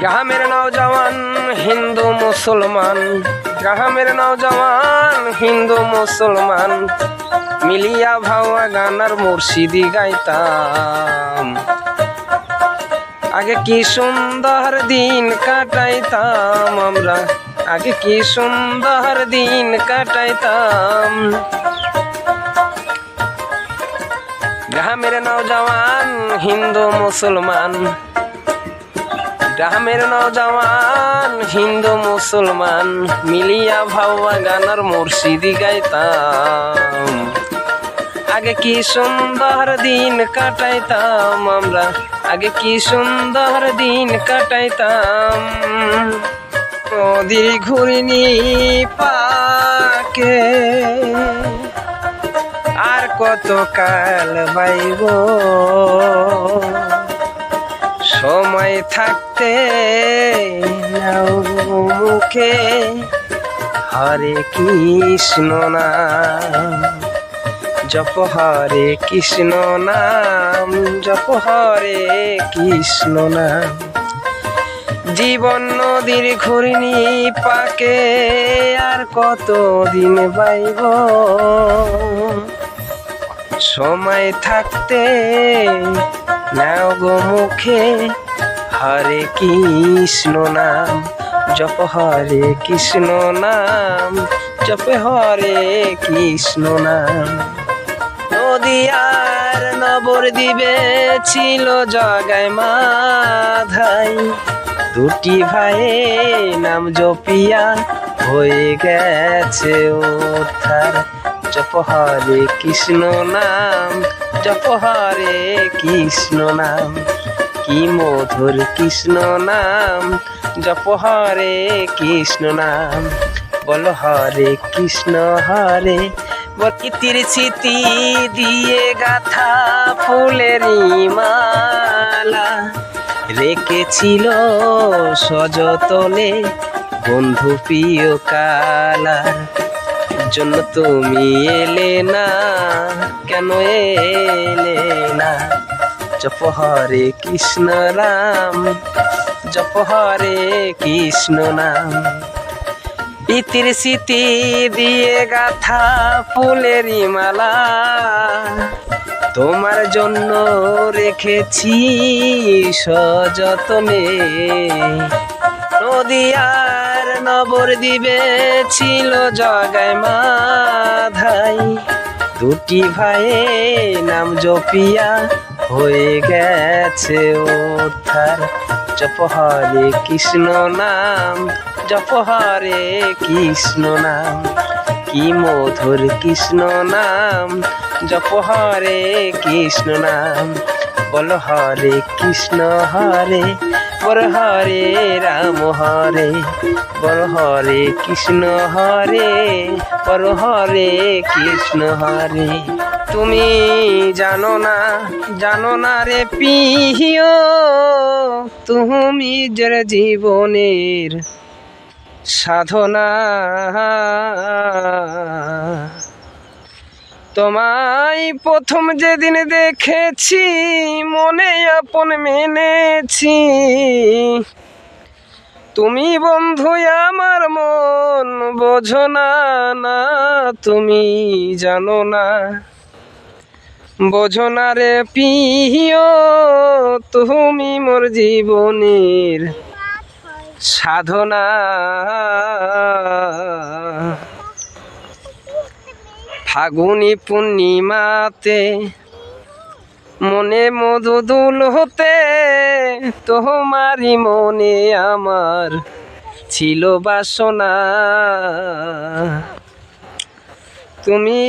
গ্রামের নওজওয়ান হিন্দু মুসলমান, গ্রামের নওজওয়ান হিন্দু মুসলমান মিলিয়া ভাওয়া গানার মুর্শিদি গাইতাম। আগে কি সুন্দর দিন কাটাইতাম আমরা, আগে কি সুন্দর দিন কাটাইতাম। গ্রামের নওজওয়ান হিন্দু মুসলমান, গ্রামের নওজওয়ান হিন্দু মুসলমান মিলিয়া ভাওয়া গানার মুর্শিদি গাইতাম। আগে কি সুন্দর দিন কাটাইতাম আমরা, আগে কি সুন্দর দিন কাটাইতাম। নদীর ঘূর্ণি পাকে আর কত কাল বাইব, সময় থাকতে নাও মুখে হরে কৃষ্ণ নাম জপ, হরে কৃষ্ণ নাম জপ, হরে কৃষ্ণ নাম। জীবন নদীর ঘূর্ণি পাকে আর কত দিন বাইব, সময় থাকতে নাও গো মুখে হরে কৃষ্ণ নাম জপ, হরে কৃষ্ণ নাম জপ, হরে কৃষ্ণ নাম। নদিয়ার নবদ্বীপে ছিল জগাই মাধাই, দুটি ভাই নাম জপিয়া হয়ে গেছে উদ্ধার। জপ হরে কৃষ্ণ নাম জপ, হরে কৃষ্ণ নাম। কি মধুর কৃষ্ণ নাম জপ, হরে কৃষ্ণ নাম। বল হরে কৃষ্ণ হরে, বকিতির স্মৃতি দিয়ে গাথা ফুলেরই মালা রেখেছিল সযতনে বন্ধু প্রিয় কালার জন্য। তুমি এলে না, কেন এলে না? জপ হরে কৃষ্ণ রাম জপ, হরে কৃষ্ণ নাম। ইতির স্মৃতি দিয়ে গাথা ফুলেরই মালা তোমার জন্য রেখেছি সযতনে। নদিয়ার নবদ্বীপে ছিল জগাই মাধাই, দুটি ভাই নাম জপিয়া হয়ে গেছে উদ্ধার। জপ হরে কৃষ্ণ নাম জপ, হরে কৃষ্ণ নাম। কি মধুর কৃষ্ণ নাম জপ, হরে কৃষ্ণ নাম। বল হরে কৃষ্ণ হরে, বল হরে রাম হরে, বল হরে কৃষ্ণ হরে, বল হরে কৃষ্ণ হরে। তুমি জানো না, জানো না রে প্রিয়, তুমি যে জীবনের সাধনা। তোমায় প্রথম যেদিন দেখেছি মনে আপন মেনেছি, তুমি বন্ধু আমার মন বোঝো না, না তুমি জানো না, বোঝো না রে প্রিয়, তুমি মোর জীবনের সাধনা। ফাগুনি পূর্ণিমাতে মনে মধুদুল হতে তোমারই মনে আমার ছিল বাসনা। তুমি